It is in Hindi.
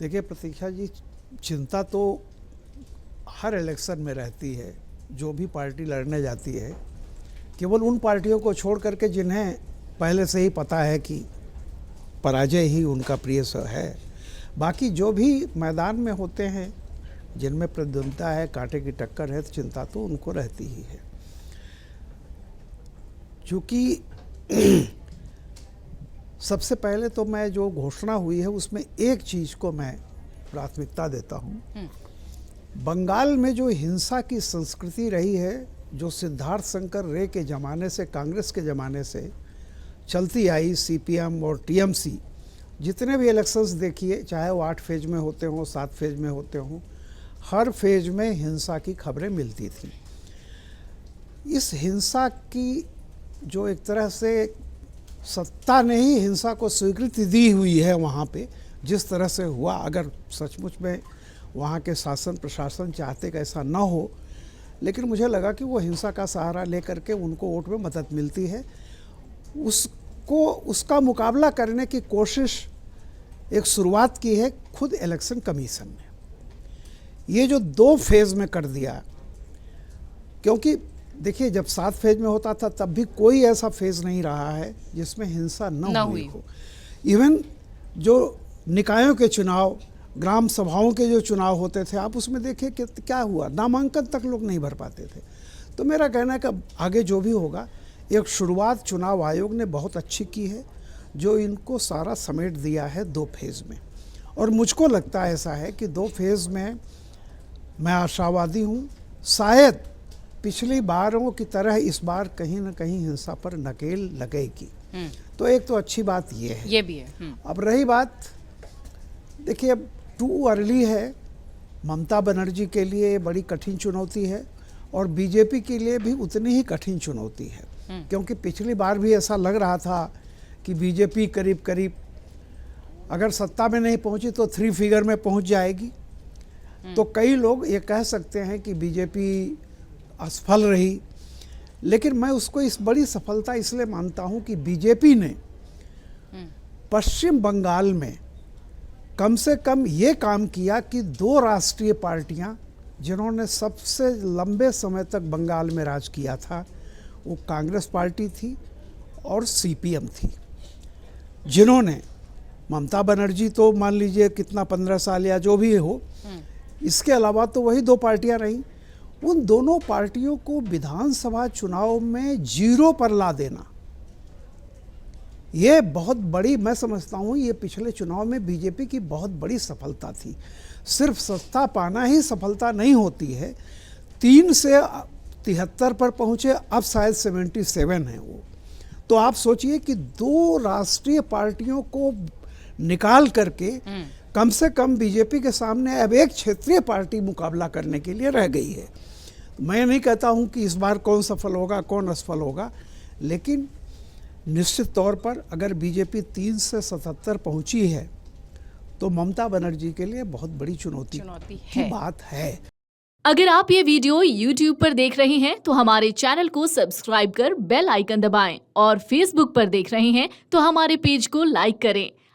देखिए प्रतीक्षा जी, चिंता तो हर इलेक्शन में रहती है। जो भी पार्टी लड़ने जाती है, केवल उन पार्टियों को छोड़ करके जिन्हें पहले से ही पता है कि पराजय ही उनका प्रिय है, बाकी जो भी मैदान में होते हैं, जिनमें प्रतिद्वंद्विता है, कांटे की टक्कर है, तो चिंता तो उनको रहती ही है। क्योंकि सबसे पहले तो मैं जो घोषणा हुई है उसमें एक चीज़ को मैं प्राथमिकता देता हूँ। बंगाल में जो हिंसा की संस्कृति रही है, जो सिद्धार्थ शंकर रे के ज़माने से, कांग्रेस के ज़माने से चलती आई, सीपीएम और टीएमसी, जितने भी इलेक्शंस देखिए, चाहे वो 8 फेज में होते हों, 7 फेज में होते हों, हर फेज में हिंसा की खबरें मिलती थी। इस हिंसा की जो एक तरह से सत्ता ने ही हिंसा को स्वीकृति दी हुई है वहाँ पे, जिस तरह से हुआ, अगर सचमुच में वहाँ के शासन प्रशासन चाहते कि ऐसा ना हो, लेकिन मुझे लगा कि वो हिंसा का सहारा लेकर के उनको वोट में मदद मिलती है। उसका मुकाबला करने की कोशिश एक शुरुआत की है खुद इलेक्शन कमीशन ने। ये जो 2 फेज में कर दिया, क्योंकि देखिए जब 7 फेज में होता था तब भी कोई ऐसा फेज नहीं रहा है जिसमें हिंसा न हुई हो। इवन जो निकायों के चुनाव, ग्राम सभाओं के जो चुनाव होते थे, आप उसमें देखिए कि क्या हुआ, नामांकन तक लोग नहीं भर पाते थे। तो मेरा कहना है कि आगे जो भी होगा, एक शुरुआत चुनाव आयोग ने बहुत अच्छी की है, जो इनको सारा समेट दिया है 2 फेज में। और मुझको लगता है ऐसा है कि 2 फेज में मैं आशावादी हूँ। शायद पिछली बारों की तरह इस बार कहीं ना कहीं हिंसा पर नकेल लगेगी। तो एक तो अच्छी बात ये भी है। अब रही बात, देखिए अब टू अर्ली है। ममता बनर्जी के लिए बड़ी कठिन चुनौती है और बीजेपी के लिए भी उतनी ही कठिन चुनौती है, क्योंकि पिछली बार भी ऐसा लग रहा था कि बीजेपी करीब करीब अगर सत्ता में नहीं पहुंची तो 3 फिगर में पहुंच जाएगी। तो कई लोग ये कह सकते हैं कि बीजेपी असफल रही, लेकिन मैं उसको इस बड़ी सफलता इसलिए मानता हूं कि बीजेपी ने पश्चिम बंगाल में कम से कम ये काम किया कि 2 राष्ट्रीय पार्टियां जिन्होंने सबसे लंबे समय तक बंगाल में राज किया था, वो कांग्रेस पार्टी थी और सीपीएम थी, जिन्होंने, ममता बनर्जी तो मान लीजिए कितना 15 साल या जो भी हो, इसके अलावा तो वही 2 पार्टियां रहीं। उन दोनों पार्टियों को विधानसभा चुनाव में 0 पर ला देना, ये बहुत बड़ी, मैं समझता हूँ ये पिछले चुनाव में बीजेपी की बहुत बड़ी सफलता थी। सिर्फ सत्ता पाना ही सफलता नहीं होती है। 3 से 73 पर पहुँचे, अब शायद 77 है वो। तो आप सोचिए कि 2 राष्ट्रीय पार्टियों को निकाल करके कम से कम बीजेपी के सामने अब एक क्षेत्रीय पार्टी मुकाबला करने के लिए रह गई है। मैं नहीं कहता हूं कि इस बार कौन सफल होगा कौन असफल होगा, लेकिन निश्चित तौर पर अगर बीजेपी 3 से 77 पहुंची है तो ममता बनर्जी के लिए बहुत बड़ी चुनौती की बात है। अगर आप ये वीडियो YouTube पर देख रहे हैं तो हमारे चैनल को सब्सक्राइब कर बेल आइकन दबाएं, और Facebook पर देख रहे हैं तो हमारे पेज को लाइक करें।